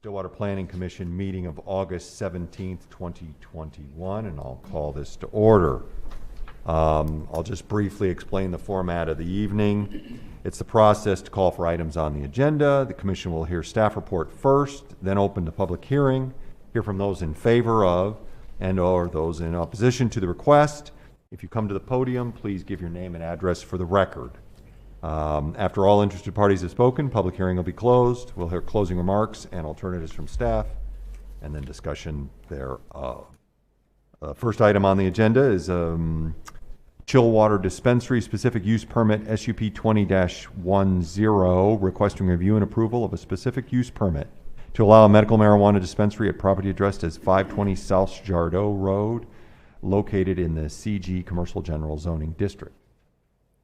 Stillwater Planning Commission meeting of August 17th, 2021, and I'll call this to order. I'll just briefly explain the format of the evening. It's the process to call for items on the agenda. The commission will hear staff report first, then open the public hearing, hear from those in favor of and or those in opposition to the request. If you come to the podium, please give your name and address for the record. After all interested parties have spoken, public hearing will be closed. We'll hear closing remarks and alternatives from staff, and then discussion thereof. First item on the agenda is Stillwater Dispensary Specific Use Permit SUP 20-10, requesting review and approval of a specific use permit to allow a medical marijuana dispensary at property addressed as 520 South Jardo Road, located in the CG Commercial General Zoning District.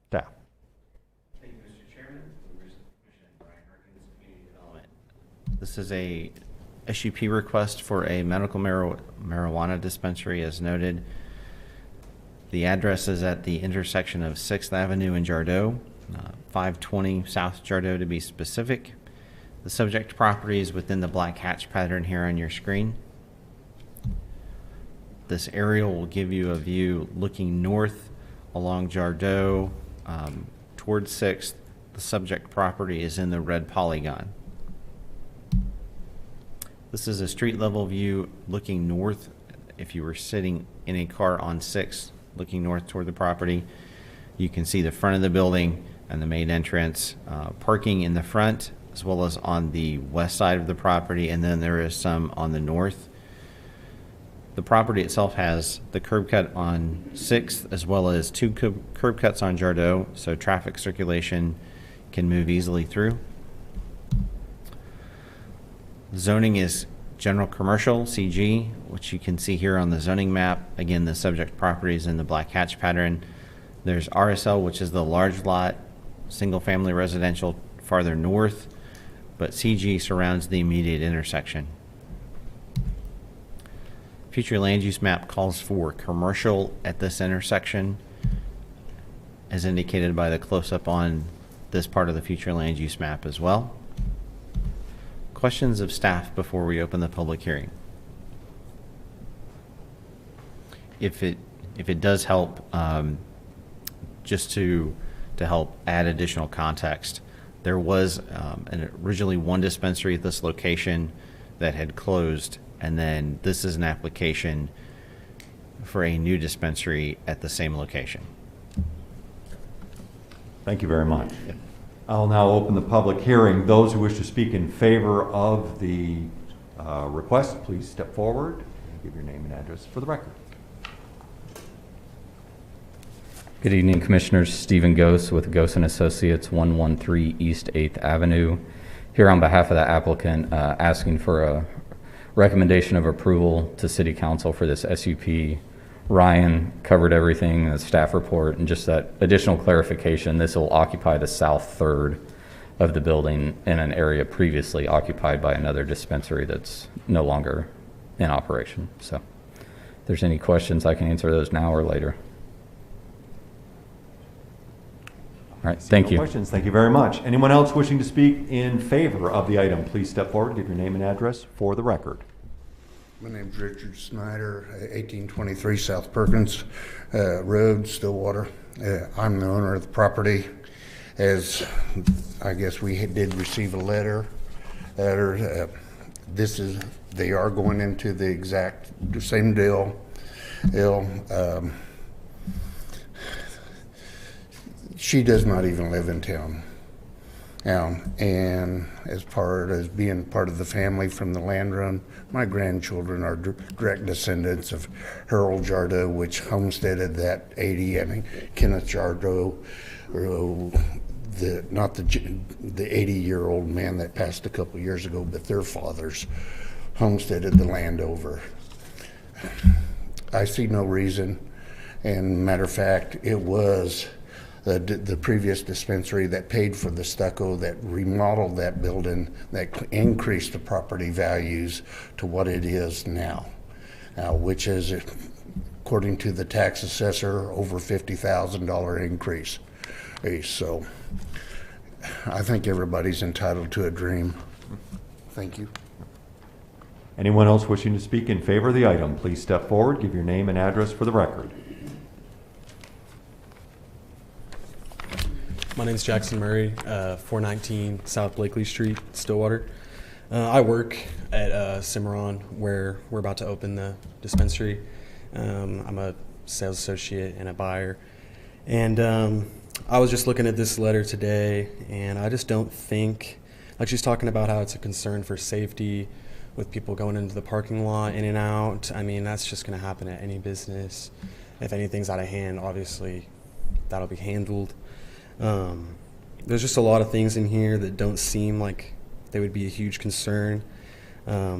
Staff. Thank you, Mr. Chairman. Members of the Commission, Brian Harkins, Community Development. This is a SUP request for a medical marijuana dispensary, as noted. The address is at the intersection of 6th Avenue and Jardo, 520 South Jardo to be specific. The subject property is within the black hatch pattern here on your screen. This aerial will give you a view looking north along Jardo towards 6th. The subject property is in the red polygon. This is a street level view looking north. If you were sitting in a car on 6th looking north toward the property, you can see the front of the building and the main entrance, parking in the front as well as on the west side of the property, and then there is some on the north. The property itself has the curb cut on 6th as well as 2 curb cuts on Jardo, so traffic circulation can move easily through. Zoning is general commercial, CG, which you can see here on the zoning map. Again, the subject property is in the black hatch pattern. There's RSL, which is the large lot, single family residential farther north, but CG surrounds the immediate intersection. Future land use map calls for commercial at this intersection, as indicated by the close-up on this part of the future land use map as well. Questions of staff before we open the public hearing? If it does help, just to help add additional context, there was originally one dispensary at this location that had closed, and then this is an application for a new dispensary at the same location. Thank you very much. Yep. I'll now open the public hearing. Those who wish to speak in favor of the request, please step forward and give your name and address for the record. Good evening, Commissioners. Stephen Gose with Gose & Associates, 113 East 8th Avenue. Here on behalf of the applicant, asking for a recommendation of approval to City Council for this SUP. Ryan covered everything in the staff report, and just that additional clarification, this will occupy the south third of the building in an area previously occupied by another dispensary that's no longer in operation. So if there's any questions, I can answer those now or later. All right, thank you. Questions, thank you very much. Anyone else wishing to speak in favor of the item, please step forward, give your name and address for the record. My name's Richard Snyder, 1823 South Perkins Road, Stillwater. I'm the owner of the property. As I guess we did receive a letter. They are going into the exact same deal. She does not even live in town. And as being part of the family from the land run, my grandchildren are direct descendants of Harold Jardo, which homesteaded that 80, I mean, Kenneth Jardo, not the 80-year-old man that passed a couple years ago, but their fathers homesteaded the land over. I see no reason, and matter of fact, it was the previous dispensary that paid for the stucco, that remodeled that building, that increased the property values to what it is now, which is, according to the tax assessor, over $50,000 increase. So I think everybody's entitled to a dream. Thank you. Anyone else wishing to speak in favor of the item, please step forward, give your name and address for the record. My name's Jackson Murray, 419 South Blakely Street, Stillwater. I work at Cimarron, where we're about to open the dispensary. I'm a sales associate and a buyer. And I was just looking at this letter today, and I just don't think, like she's talking about how it's a concern for safety with people going into the parking lot, in and out. I mean, that's just going to happen at any business. If anything's out of hand, obviously that'll be handled. There's just a lot of things in here that don't seem like they would be a huge concern.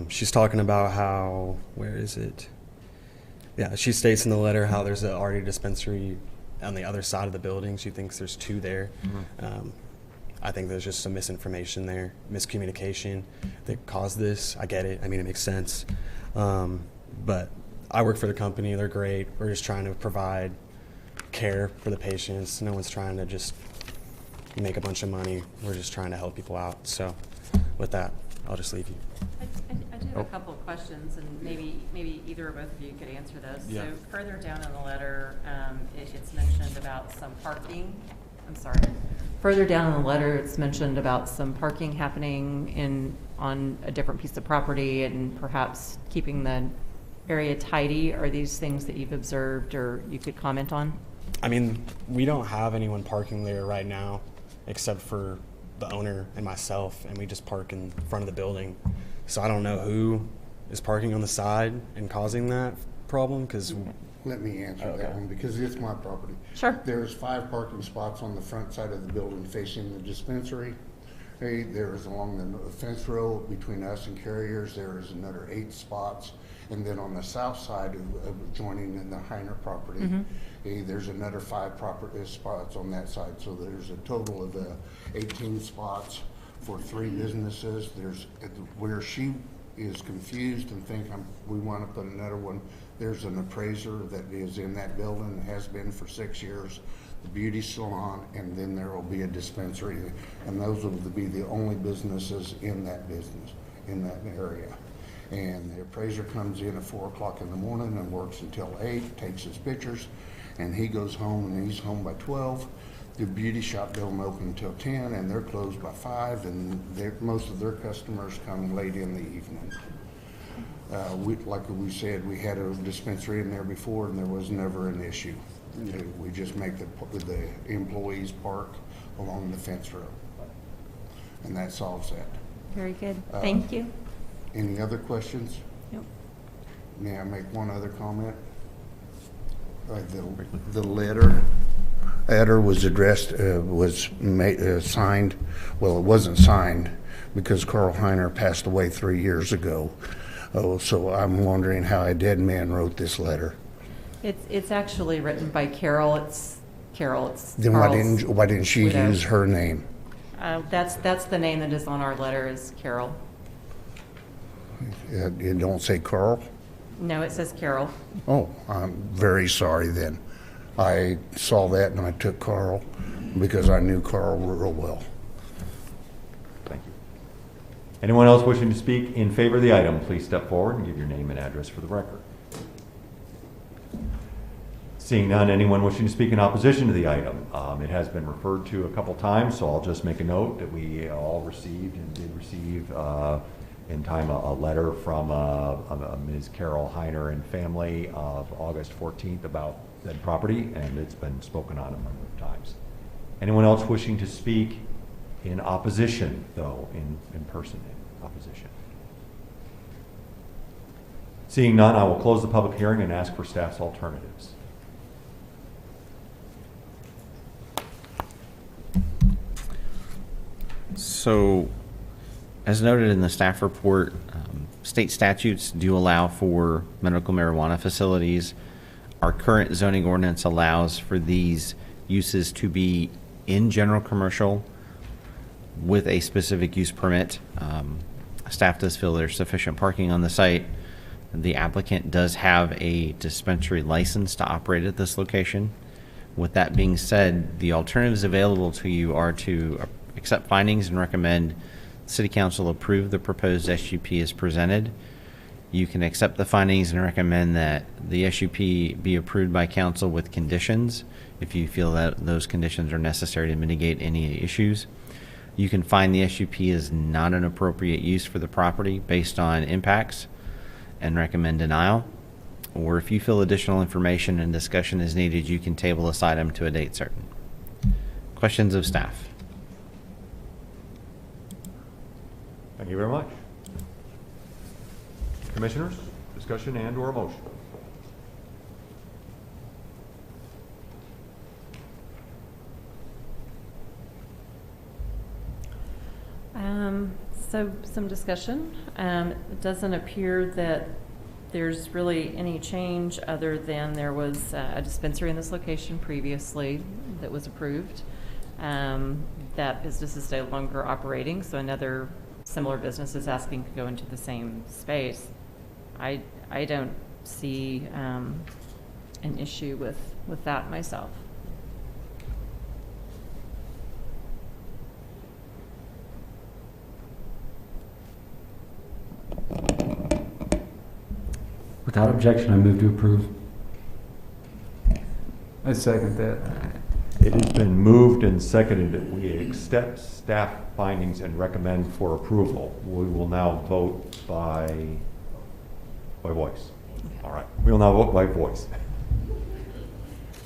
She's talking about how, where is it? Yeah, she states in the letter how there's an RD dispensary on the other side of the building. She thinks there's two there. I think there's just some misinformation there, miscommunication that caused this. I get it. I mean, it makes sense. But I work for the company. They're great. We're just trying to provide care for the patients. No one's trying to just make a bunch of money. We're just trying to help people out. So with that, I'll just leave you. I do have a couple of questions, and maybe either or both of you could answer those. Yeah. So further down in the letter, it's mentioned about some parking. I'm sorry. Further down in the letter, it's mentioned about some parking happening on a different piece of property and perhaps keeping the area tidy. Are these things that you've observed or you could comment on? I mean, we don't have anyone parking there right now except for the owner and myself, and we just park in front of the building. So I don't know who is parking on the side and causing that problem, because Let me answer Okay. that one because it's my property. Sure. There's 5 parking spots on the front side of the building facing the dispensary. Hey, there is along the fence row between us and Carriers, there is another 8 spots. And then on the south side of adjoining in the Heiner property, hey, there's another 5 spots on that side. So there's a total of 18 spots for 3 businesses. There's where she is confused and think we want to put another one. There's an appraiser that is in that building, has been for 6 years, the beauty salon, and then there will be a dispensary. And those will be the only businesses in that area. And the appraiser comes in at 4 o'clock in the morning and works until 8, takes his pictures, and he goes home, and he's home by 12. The beauty shop don't open until 10, and they're closed by 5, and most of their customers come late in the evening. Like we said, we had a dispensary in there before, and there was never an issue. We just make the employees park along the fence row, and that solves that. Very good. Thank you. Any other questions? Nope. May I make one other comment? The letter was addressed, signed, well, it wasn't signed because Carl Heiner passed away 3 years ago. Oh, so I'm wondering how a dead man wrote this letter. It's actually written by Carol. It's Carol. It's Then Carl's why didn't she widow. use her name? That's the name that is on our letter, is Carol. You don't say Carl? No, it says Carol. Oh, I'm very sorry then. I saw that and I took Carl because I knew Carl real well. Thank you. Anyone else wishing to speak in favor of the item, please step forward and give your name and address for the record. Seeing none, anyone wishing to speak in opposition to the item? It has been referred to a couple times, so I'll just make a note that we all received and did receive in time a letter from Ms. Carol Heiner and family of August 14th about that property, and it's been spoken on a number of times. Anyone else wishing to speak in opposition, though, in person, in opposition? Seeing none, I will close the public hearing and ask for staff's alternatives. So, as noted in the staff report, state statutes do allow for medical marijuana facilities. Our current zoning ordinance allows for these uses to be in general commercial with a specific use permit. Staff does feel there's sufficient parking on the site. The applicant does have a dispensary license to operate at this location. With that being said, the alternatives available to you are to accept findings and recommend City Council approve the proposed SUP as presented. You can accept the findings and recommend that the SUP be approved by council with conditions if you feel that those conditions are necessary to mitigate any issues. You can find the SUP is not an appropriate use for the property based on impacts and recommend denial. Or if you feel additional information and discussion is needed, you can table this item to a date certain. Questions of staff? Thank you very much. Commissioners, discussion and/or a motion? So some discussion. It doesn't appear that there's really any change other than there was a dispensary in this location previously that was approved. That business is no longer operating, so another similar business is asking to go into the same space. I don't see an issue with that myself. Without objection, I move to approve. I second that. It has been moved and seconded that we accept staff findings and recommend for approval. We will now vote by voice. All right, we will now vote by voice.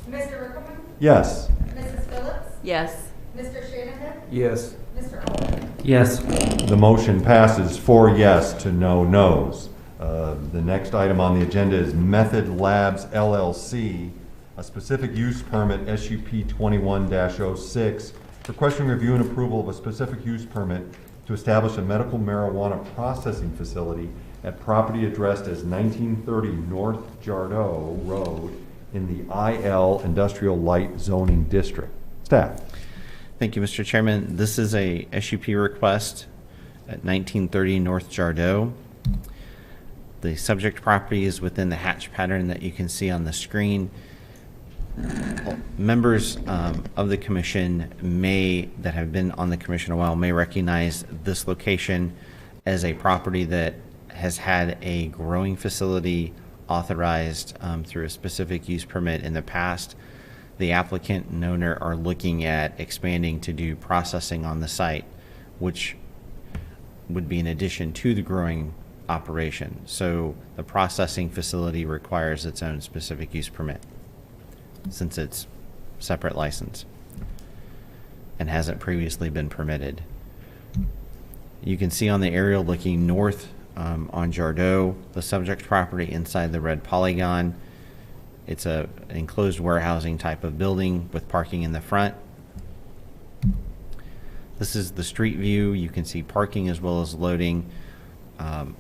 Mr. Rickelman? Yes. Mrs. Phillips? Yes. Mr. Shanahan? Yes. Mr. Alden? Yes. The motion passes 4 yes to no no's. The next item on the agenda is Method Labs LLC, a specific use permit SUP 21-06, requesting review and approval of a specific use permit to establish a medical marijuana processing facility at property addressed as 1930 North Jardo Road in the IL Industrial Light Zoning District. Staff. Thank you, Mr. Chairman. This is a SUP request at 1930 North Jardo. The subject property is within the hatch pattern that you can see on the screen. Members of the commission that have been on the commission a while may recognize this location as a property that has had a growing facility authorized through a specific use permit in the past. The applicant and owner are looking at expanding to do processing on the site, which would be in addition to the growing operation. So the processing facility requires its own specific use permit since it's separate license and hasn't previously been permitted. You can see on the aerial looking north on Jardo, the subject property inside the red polygon. It's a enclosed warehousing type of building with parking in the front. This is the street view. You can see parking as well as loading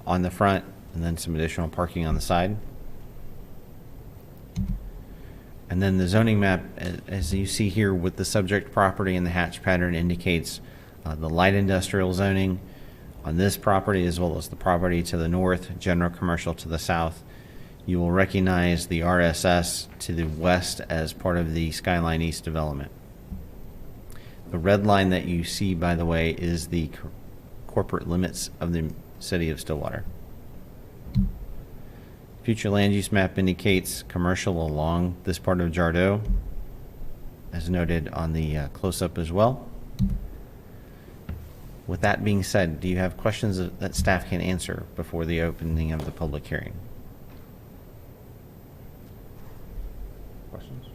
on the front and then some additional parking on the side. And then the zoning map, as you see here with the subject property and the hatch pattern, indicates the light industrial zoning on this property as well as the property to the north, general commercial to the south. You will recognize the RSS to the west as part of the Skyline East development. The red line that you see, by the way, is the corporate limits of the city of Stillwater. Future land use map indicates commercial along this part of Jardo, as noted on the close-up as well. With that being said, do you have questions that staff can answer before the opening of the public hearing? Questions?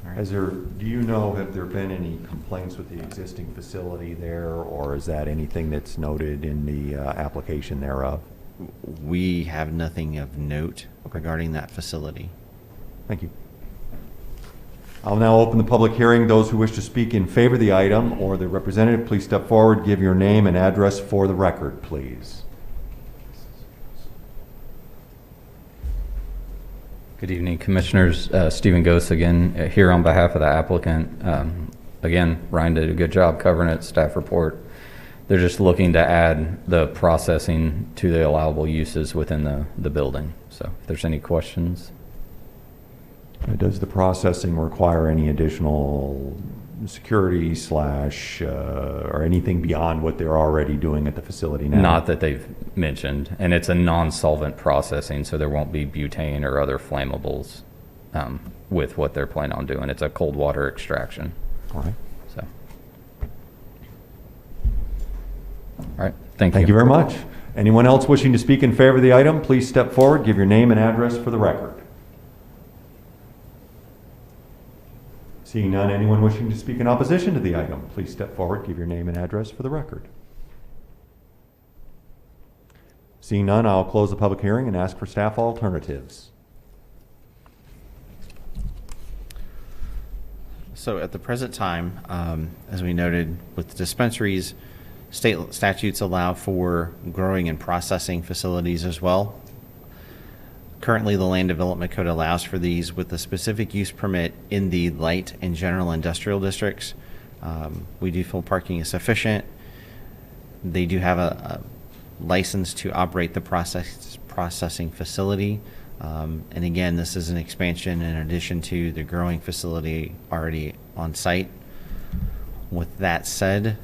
All right. Do you know, have there been any complaints with the existing facility there, or is that anything that's noted in the application thereof? We have nothing of note regarding that facility. Thank you. I'll now open the public hearing. Those who wish to speak in favor of the item or the representative, please step forward, give your name and address for the record, please. Good evening, Commissioners. Stephen Gose again, here on behalf of the applicant. Again, Ryan did a good job covering it, staff report. They're just looking to add the processing to the allowable uses within the building. So if there's any questions. Does the processing require any additional security slash, or anything beyond what they're already doing at the facility now? Not that they've mentioned, and it's a non-solvent processing, so there won't be butane or other flammables with what they're planning on doing. It's a cold water extraction. All right. So, all right, thank you. Thank you very much. Anyone else wishing to speak in favor of the item, please step forward, give your name and address for the record. Seeing none, anyone wishing to speak in opposition to the item, please step forward, give your name and address for the record. Seeing none, I'll close the public hearing and ask for staff alternatives. So at the present time, as we noted with the dispensaries, state statutes allow for growing and processing facilities as well. Currently, the Land Development Code allows for these with a specific use permit in the light and general industrial districts. We do feel parking is sufficient. They do have a license to operate the processing facility. And again, this is an expansion in addition to the growing facility already on site. With that said,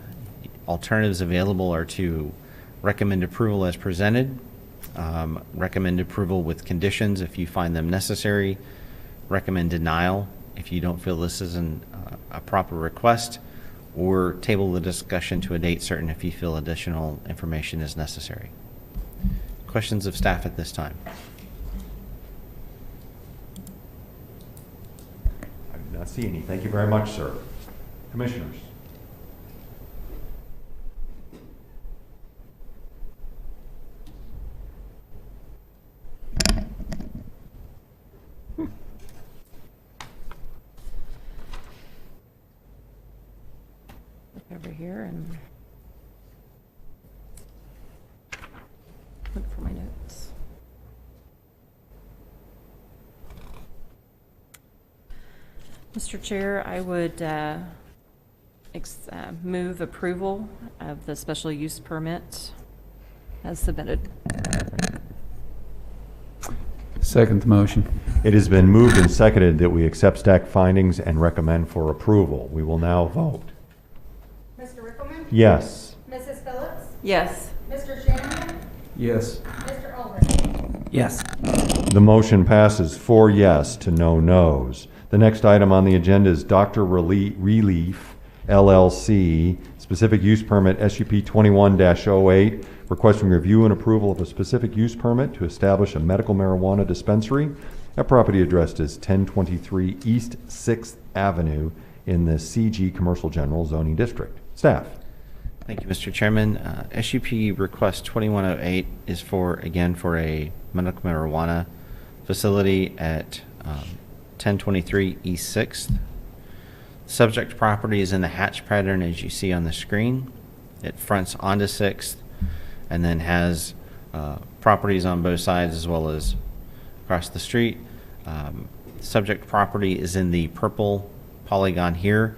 alternatives available are to recommend approval as presented, recommend approval with conditions if you find them necessary, recommend denial if you don't feel this is a proper request, or table the discussion to a date certain if you feel additional information is necessary. Questions of staff at this time? I do not see any. Thank you very much, sir. Commissioners. Over here and look for my notes. Mr. Chair, I would move approval of the special use permit as submitted. Second the motion. It has been moved and seconded that we accept staff findings and recommend for approval. We will now vote. Mr. Rickleman? Yes. Mrs. Phillips? Yes. Mr. Shanahan? Yes. Mr. Ulrich? Yes. The motion passes 4 yes to no no's. The next item on the agenda is Dr. Relief, LLC, specific use permit SUP 21-08, requesting review and approval of a specific use permit to establish a medical marijuana dispensary at property addressed as 1023 East 6th Avenue in the CG Commercial General Zoning District. Staff. Thank you, Mr. Chairman. SUP request 2108 is for a medical marijuana facility at 1023 East 6th. Subject property is in the hatch pattern as you see on the screen. It fronts onto 6th and then has properties on both sides as well as across the street. Subject property is in the purple polygon here.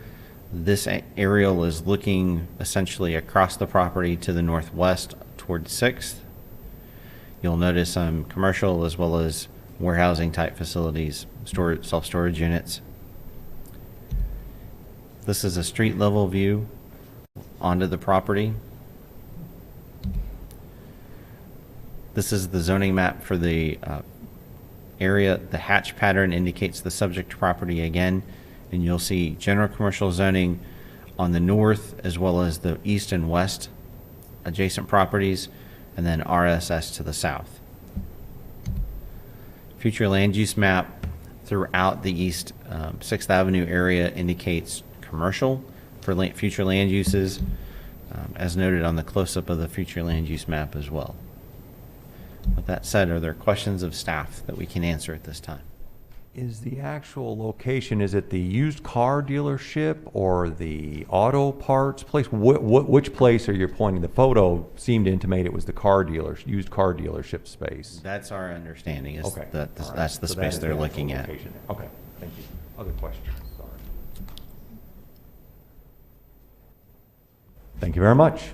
This aerial is looking essentially across the property to the northwest towards 6th. You'll notice some commercial as well as warehousing type facilities, self-storage units. This is a street level view onto the property. This is the zoning map for the area. The hatch pattern indicates the subject property again, and you'll see general commercial zoning on the north as well as the east and west adjacent properties, and then RSS to the south. Future land use map throughout the east 6th Avenue area indicates commercial for future land uses, as noted on the close-up of the future land use map as well. With that said, are there questions of staff that we can answer at this time? Is the actual location, is it the used car dealership or the auto parts place? Which place are you pointing? The photo seemed to intimate it was the used car dealership space. That's our understanding, is Okay. that All right. that's the So that space is they're the looking actual at. location there. Okay, thank you. Other questions? Sorry. Thank you very much.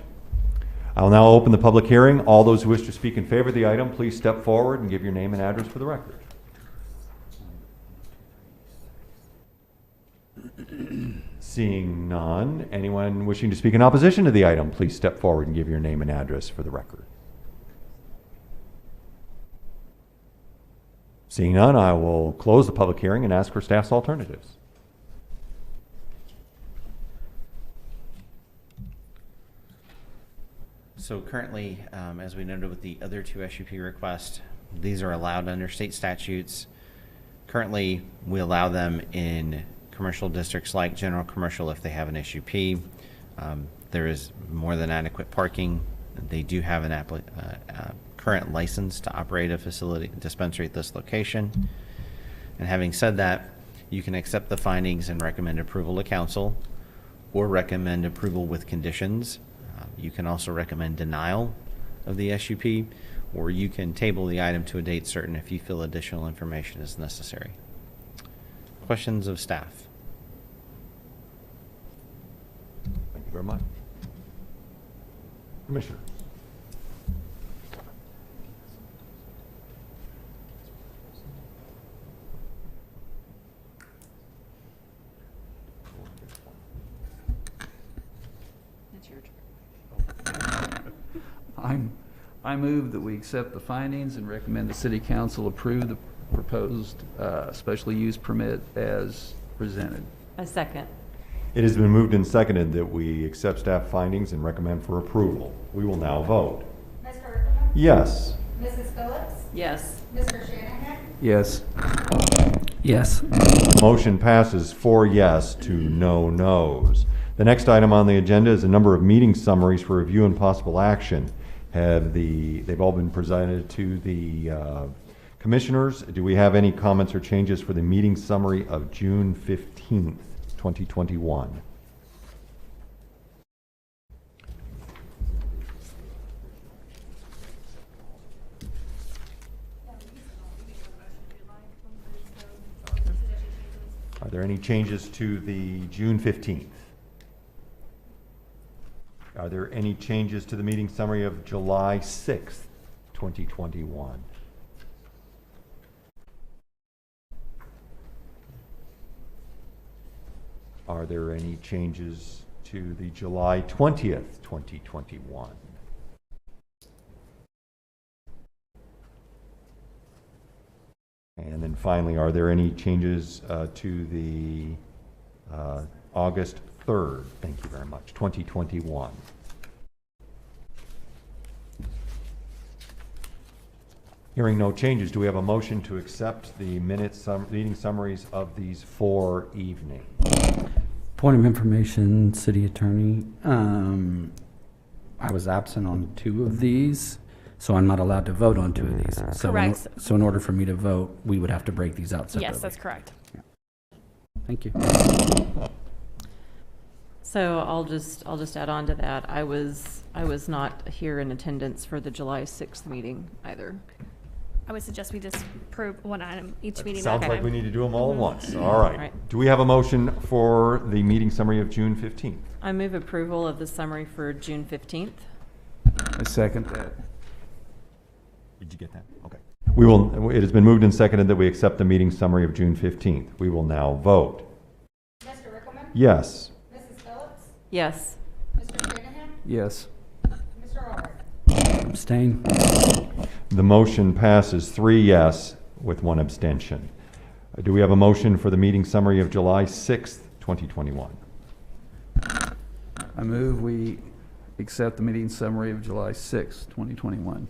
I will now open the public hearing. All those who wish to speak in favor of the item, please step forward and give your name and address for the record. Seeing none, anyone wishing to speak in opposition to the item, please step forward and give your name and address for the record. Seeing none, I will close the public hearing and ask for staff's alternatives. So currently, as we noted with the other two SUP requests, these are allowed under state statutes. Currently, we allow them in commercial districts like general commercial if they have an SUP. There is more than adequate parking. They do have an current license to operate a facility dispensary at this location. And having said that, you can accept the findings and recommend approval to council, or recommend approval with conditions. You can also recommend denial of the SUP, or you can table the item to a date certain if you feel additional information is necessary. Questions of staff? Thank you very much. Commissioner. It's your turn. I move that we accept the findings and recommend the city council approve the proposed special use permit as presented. A second. It has been moved and seconded that we accept staff findings and recommend for approval. We will now vote. Mr. Rickman? Yes. Mrs. Phillips? Yes. Mr. Shanahan? Yes. Yes. Motion passes 4 yes to no no's. The next item on the agenda is a number of meeting summaries for review and possible action. They've all been presented to the commissioners. Do we have any comments or changes for the meeting summary of June 15th, 2021? Are there any changes to the June 15th? Are there any changes to the meeting summary of July 6th, 2021? Are there any changes to the July 20th, 2021? And then finally, are there any changes to the August 3rd, thank you very much, 2021? Hearing no changes, do we have a motion to accept the meeting summaries of these 4 evenings? Point of information, city attorney. I was absent on 2 of these, so I'm not allowed to vote on 2 of these. So Correct. So in order for me to vote, we would have to break these out separately. Yes, that's correct. Thank you. So I'll just add on to that. I was not here in attendance for the July 6th meeting either. I would suggest we just approve one item each meeting. Sounds at a like time. we need to do them all at once. All right. Right. Do we have a motion for the meeting summary of June 15th? I move approval of the summary for June 15th. I second that. Did you get that? Okay. It has been moved and seconded that we accept the meeting summary of June 15th. We will now vote. Mr. Rickman? Yes. Mrs. Phillips? Yes. Mr. Shanahan? Yes. Mr. Albrecht? Abstain? The motion passes 3 yes with 1 abstention. Do we have a motion for the meeting summary of July 6th, 2021? I move we accept the meeting summary of July 6th, 2021.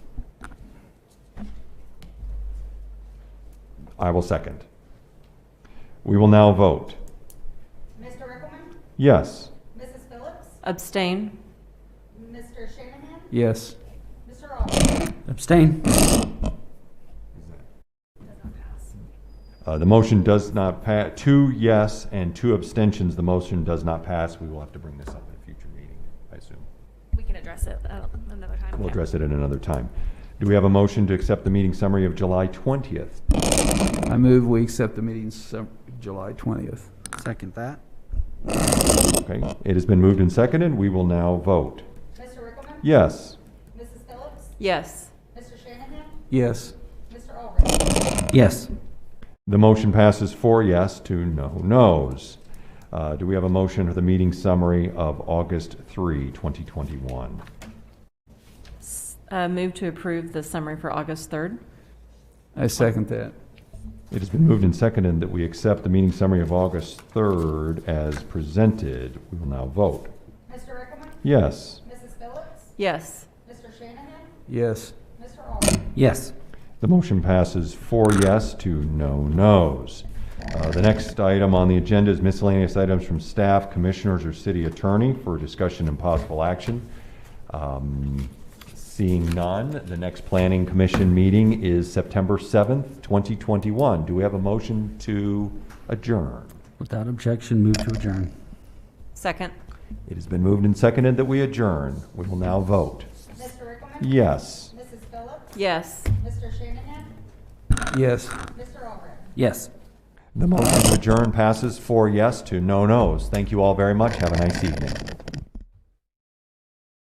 I will second. We will now vote. Mr. Rickman? Yes. Mrs. Phillips? Abstain. Mr. Shanahan? Yes. Mr. Albrecht? Abstain? The motion does not pass. 2 yes and 2 abstentions. The motion does not pass. We will have to bring this up at a future meeting, I assume. We can address it another time. We'll Yeah. address it at another time. Do we have a motion to accept the meeting summary of July 20th? I move we accept the meeting July 20th. Second that? Okay. It has been moved and seconded. We will now vote. Mr. Rickman? Yes. Mrs. Phillips? Yes. Mr. Shanahan? Yes. Mr. Albrecht? Yes. The motion passes 4 yes to no no's. Do we have a motion for the meeting summary of August 3, 2021? Move to approve the summary for August 3rd. I second that. It has been moved and seconded that we accept the meeting summary of August 3rd as presented. We will now vote. Mr. Rickman? Yes. Mrs. Phillips? Yes. Mr. Shanahan? Yes. Mr. Albrecht? Yes. The motion passes 4 yes to no no's. The next item on the agenda is miscellaneous items from staff, commissioners, or city attorney for discussion and possible action. Seeing none, the next planning commission meeting is September 7th, 2021. Do we have a motion to adjourn? Without objection, move to adjourn. Second. It has been moved and seconded that we adjourn. We will now vote. Mr. Rickman? Yes. Mrs. Phillips? Yes. Mr. Shanahan? Yes. Mr. Albrecht? Yes. The motion to adjourn passes 4 yes to no no's. Thank you all very much. Have a nice evening.